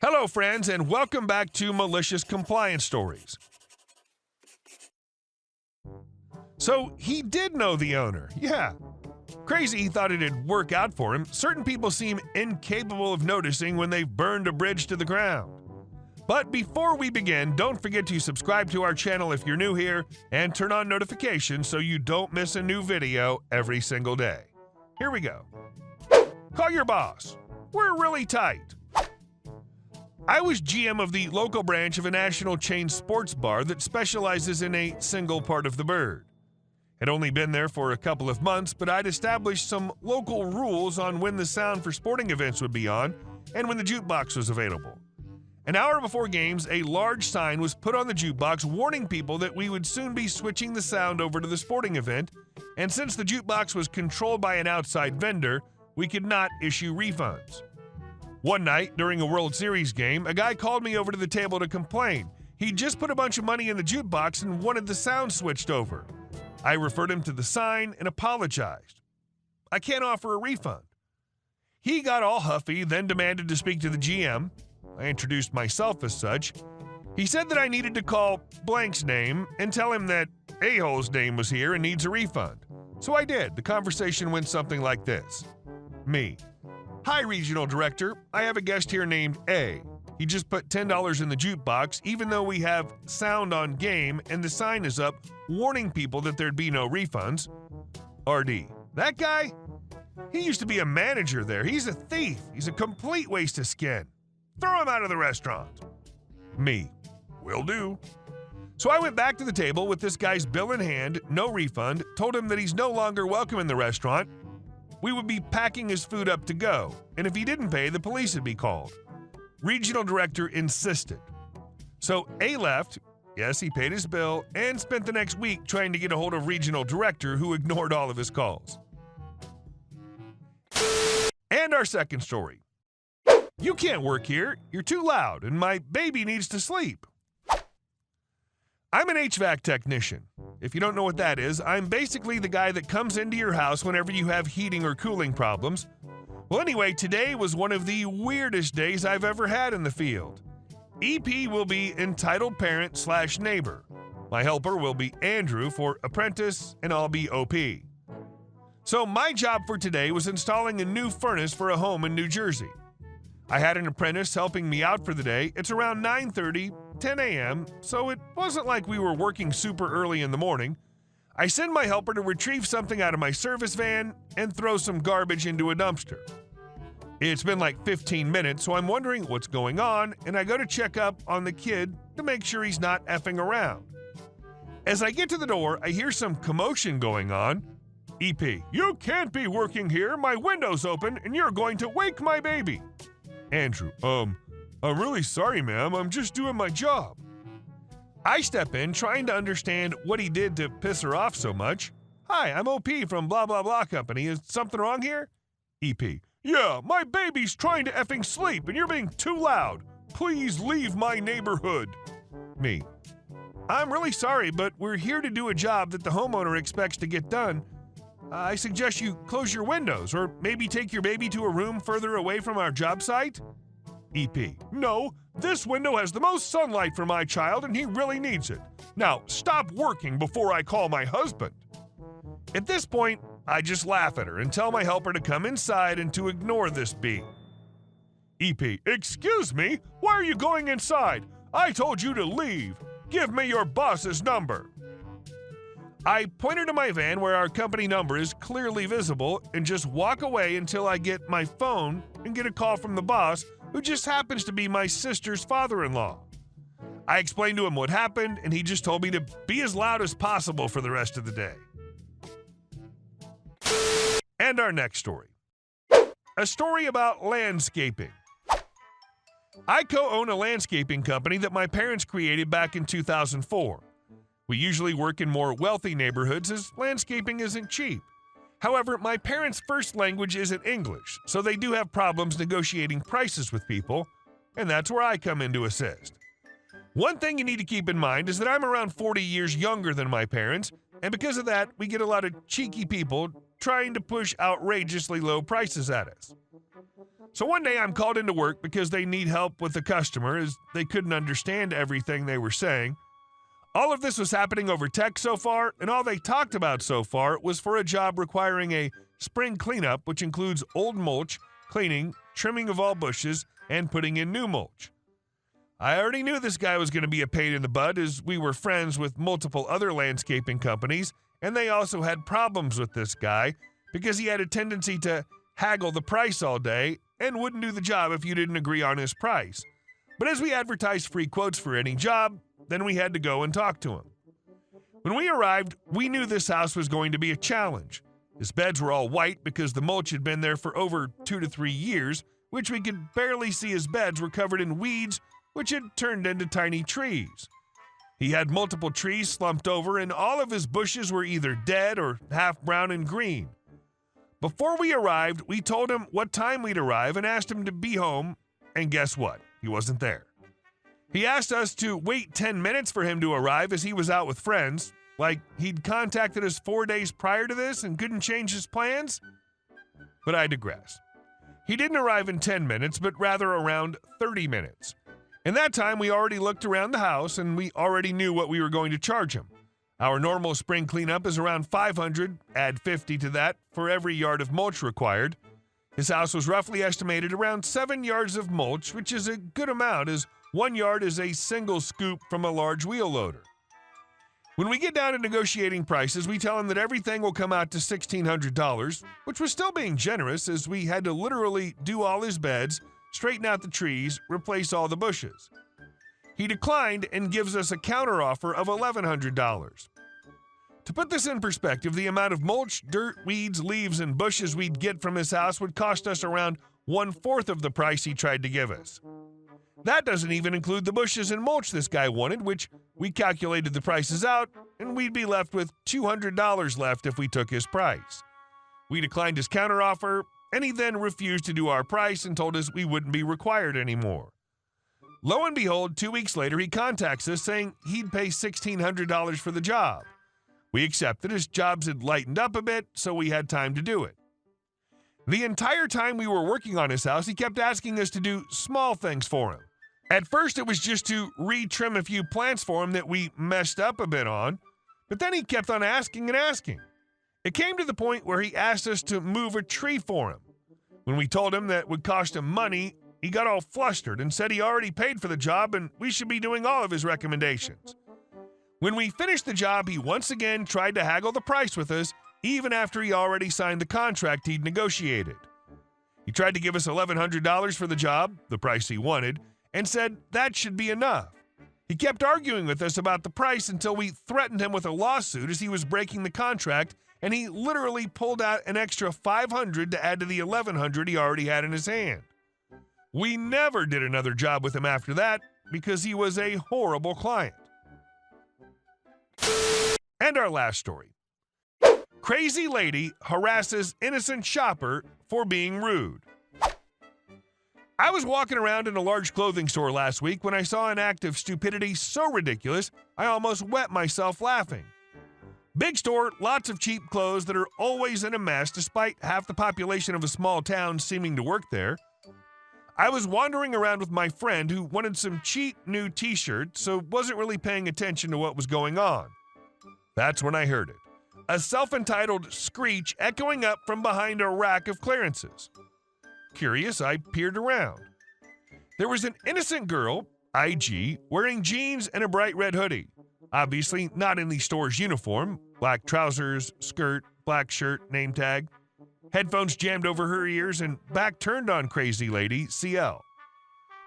Hello, friends, and welcome back to Malicious Compliance Stories. So, he did know the owner, yeah. Crazy he thought it'd work out for him. Certain people seem incapable of noticing when they've burned a bridge to the ground. But before we begin, don't forget to subscribe to our channel if you're new here, and turn on notifications so you don't miss a new video every single day. Here we go. Call your boss. We're really tight. I was GM of the local branch of a national chain sports bar that specializes in a single part of the bird. Had only been there for a couple of months, but I'd established some local rules on when the sound for sporting events would be on and when the jukebox was available. An hour before games, a large sign was put on the jukebox warning people that we would soon be switching the sound over to the sporting event, and since the jukebox was controlled by an outside vendor, we could not issue refunds. One night, during a World Series game, a guy called me over to the table to complain. He'd just put a bunch of money in the jukebox and wanted the sound switched over. I referred him to the sign and apologized. I can't offer a refund. He got all huffy, then demanded to speak to the GM. I introduced myself as such. He said that I needed to call blank's name and tell him that a-hole's name was here and needs a refund. So I did. The conversation went something like this. Me. Hi, Regional Director. I have a guest here named A. He just put $10 in the jukebox, even though we have sound on game and the sign is up warning people that there'd be no refunds. RD. That guy? He used to be a manager there. He's a thief. He's a complete waste of skin. Throw him out of the restaurant. Me. Will do. So I went back to the table with this guy's bill in hand, no refund, told him that he's no longer welcome in the restaurant. We would be packing his food up to go, and if he didn't pay, the police would be called. Regional Director insisted. So A left, yes, he paid his bill, and spent the next week trying to get a hold of Regional Director, who ignored all of his calls. And our second story. You can't work here. You're too loud, and my baby needs to sleep. I'm an HVAC technician. If you don't know what that is, I'm basically the guy that comes into your house whenever you have heating or cooling problems. Well, anyway, today was one of the weirdest days I've ever had in the field. EP will be entitled parent/neighbor. My helper will be Andrew for apprentice, and I'll be OP. So my job for today was installing a new furnace for a home in New Jersey. I had an apprentice helping me out for the day. It's around 9:30, 10 a.m., so it wasn't like we were working super early in the morning. I send my helper to retrieve something out of my service van and throw some garbage into a dumpster. It's been like 15 minutes, so I'm wondering what's going on, and I go to check up on the kid to make sure he's not effing around. As I get to the door, I hear some commotion going on. EP, you can't be working here. My window's open, and you're going to wake my baby. Andrew, I'm really sorry, ma'am. I'm just doing my job. I step in, trying to understand what he did to piss her off so much. Hi, I'm OP from blah, blah, blah company. Is something wrong here? EP, yeah, my baby's trying to effing sleep, and you're being too loud. Please leave my neighborhood. Me, I'm really sorry, but we're here to do a job that the homeowner expects to get done. I suggest you close your windows, or maybe take your baby to a room further away from our job site. EP, no, this window has the most sunlight for my child and he really needs it. Now, stop working before I call my husband. At this point, I just laugh at her and tell my helper to come inside and to ignore this bee. EP, excuse me, why are you going inside? I told you to leave. Give me your boss's number. I point her to my van where our company number is clearly visible and just walk away until I get my phone and get a call from the boss, who just happens to be my sister's father-in-law. I explained to him what happened, and he just told me to be as loud as possible for the rest of the day. And our next story. A story about landscaping. I co-own a landscaping company that my parents created back in 2004. We usually work in more wealthy neighborhoods as landscaping isn't cheap. However, my parents' first language isn't English, so they do have problems negotiating prices with people, and that's where I come in to assist. One thing you need to keep in mind is that I'm around 40 years younger than my parents, and because of that, we get a lot of cheeky people trying to push outrageously low prices at us. So one day I'm called into work because they need help with a customer as they couldn't understand everything they were saying. All of this was happening over text so far, and all they talked about so far was for a job requiring a spring cleanup, which includes old mulch, cleaning, trimming of all bushes, and putting in new mulch. I already knew this guy was going to be a pain in the butt as we were friends with multiple other landscaping companies, and they also had problems with this guy because he had a tendency to haggle the price all day and wouldn't do the job if you didn't agree on his price. But as we advertised free quotes for any job, then we had to go and talk to him. When we arrived, we knew this house was going to be a challenge. His beds were all white because the mulch had been there for over 2 to 3 years, which we could barely see. His beds were covered in weeds, which had turned into tiny trees. He had multiple trees slumped over, and all of his bushes were either dead or half brown and green. Before we arrived, we told him what time we'd arrive and asked him to be home, and guess what? He wasn't there. He asked us to wait 10 minutes for him to arrive as he was out with friends, like he'd contacted us 4 days prior to this and couldn't change his plans. But I digress. He didn't arrive in 10 minutes, but rather around 30 minutes. In that time, we already looked around the house and we already knew what we were going to charge him. Our normal spring cleanup is around $500, add $50 to that for every yard of mulch required. His house was roughly estimated around 7 yards of mulch, which is a good amount as 1 yard is a single scoop from a large wheel loader. When we get down to negotiating prices, we tell him that everything will come out to $1,600, which was still being generous as we had to literally do all his beds, straighten out the trees, replace all the bushes. He declined and gives us a counteroffer of $1,100. To put this in perspective, the amount of mulch, dirt, weeds, leaves, and bushes we'd get from his house would cost us around 1/4 of the price he tried to give us. That doesn't even include the bushes and mulch this guy wanted, which we calculated the prices out, and we'd be left with $200 left if we took his price. We declined his counteroffer, and he then refused to do our price and told us we wouldn't be required anymore. Lo and behold, 2 weeks later, he contacts us saying he'd pay $1,600 for the job. We accepted. His jobs had lightened up a bit, so we had time to do it. The entire time we were working on his house, he kept asking us to do small things for him. At first, it was just to re-trim a few plants for him that we messed up a bit on, but then he kept on asking and asking. It came to the point where he asked us to move a tree for him. When we told him that would cost him money, he got all flustered and said he already paid for the job and we should be doing all of his recommendations. When we finished the job, he once again tried to haggle the price with us, even after he already signed the contract he'd negotiated. He tried to give us $1,100 for the job, the price he wanted, and said that should be enough. He kept arguing with us about the price until we threatened him with a lawsuit as he was breaking the contract, and he literally pulled out an extra $500 to add to the $1,100 he already had in his hand. We never did another job with him after that because he was a horrible client. And our last story. Crazy lady harasses innocent shopper for being rude. I was walking around in a large clothing store last week when I saw an act of stupidity so ridiculous I almost wet myself laughing. Big store, lots of cheap clothes that are always in a mess despite half the population of a small town seeming to work there. I was wandering around with my friend who wanted some cheap new t-shirts, so wasn't really paying attention to what was going on. That's when I heard it. A self-entitled screech echoing up from behind a rack of clearances. Curious, I peered around. There was an innocent girl, IG, wearing jeans and a bright red hoodie. Obviously not in the store's uniform, black trousers, skirt, black shirt, name tag. Headphones jammed over her ears and back turned on Crazy Lady, CL.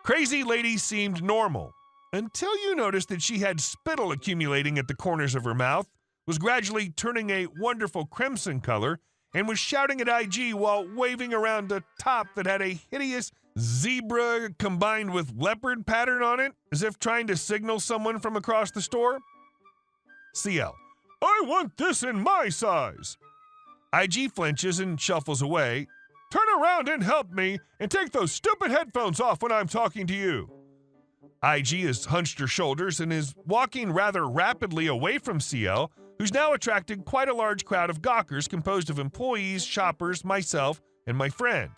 Crazy Lady seemed normal, until you noticed that she had spittle accumulating at the corners of her mouth, was gradually turning a wonderful crimson color, and was shouting at IG while waving around a top that had a hideous zebra combined with leopard pattern on it, as if trying to signal someone from across the store. CL, I want this in my size. IG flinches and shuffles away. Turn around and help me, and take those stupid headphones off when I'm talking to you. IG has hunched her shoulders and is walking rather rapidly away from CL, who's now attracted quite a large crowd of gawkers composed of employees, shoppers, myself, and my friend.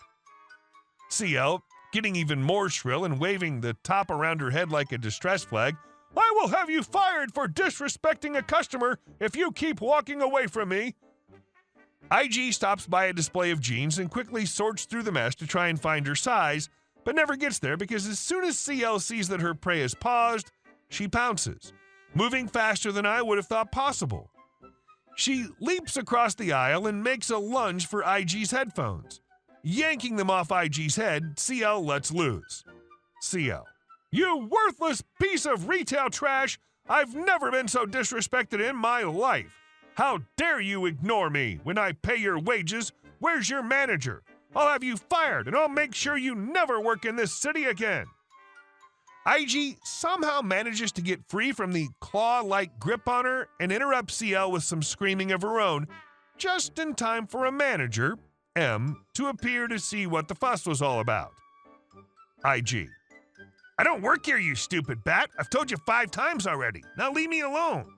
CL, getting even more shrill and waving the top around her head like a distress flag. I will have you fired for disrespecting a customer if you keep walking away from me. IG stops by a display of jeans and quickly sorts through the mess to try and find her size, but never gets there because as soon as CL sees that her prey is paused, she pounces, moving faster than I would have thought possible. She leaps across the aisle and makes a lunge for IG's headphones. Yanking them off IG's head, CL lets loose. CL. You worthless piece of retail trash! I've never been so disrespected in my life! How dare you ignore me when I pay your wages? Where's your manager? I'll have you fired and I'll make sure you never work in this city again! IG somehow manages to get free from the claw-like grip on her and interrupts CL with some screaming of her own, just in time for a manager, M, to appear to see what the fuss was all about. IG. I don't work here, you stupid bat. I've told you 5 times already. Now leave me alone.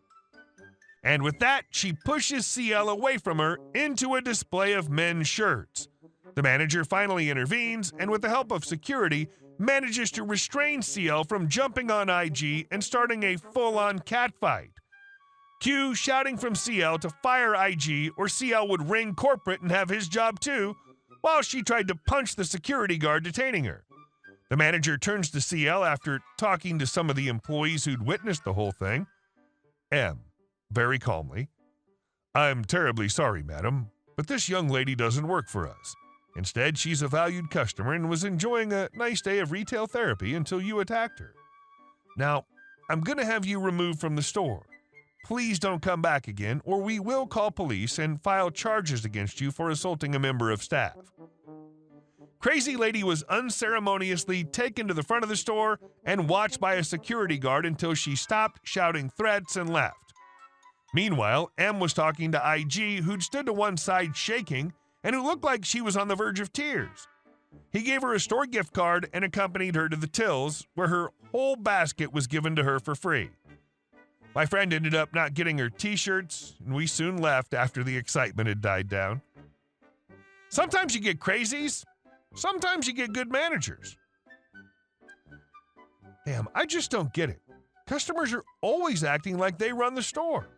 And with that, she pushes CL away from her into a display of men's shirts. The manager finally intervenes and with the help of security, manages to restrain CL from jumping on IG and starting a full-on catfight. Q shouting from CL to fire IG or CL would ring corporate and have his job too, while she tried to punch the security guard detaining her. The manager turns to CL after talking to some of the employees who'd witnessed the whole thing. M, very calmly. I'm terribly sorry, madam, but this young lady doesn't work for us. Instead, she's a valued customer and was enjoying a nice day of retail therapy until you attacked her. Now, I'm going to have you removed from the store. Please don't come back again, or we will call police and file charges against you for assaulting a member of staff. Crazy Lady was unceremoniously taken to the front of the store and watched by a security guard until she stopped shouting threats and left. Meanwhile, M was talking to IG, who'd stood to one side shaking and who looked like she was on the verge of tears. He gave her a store gift card and accompanied her to the tills, where her whole basket was given to her for free. My friend ended up not getting her t-shirts, and we soon left after the excitement had died down. Sometimes you get crazies. Sometimes you get good managers. Damn, I just don't get it. Customers are always acting like they run the store.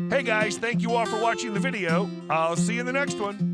Hey guys, thank you all for watching the video. I'll see you in the next one.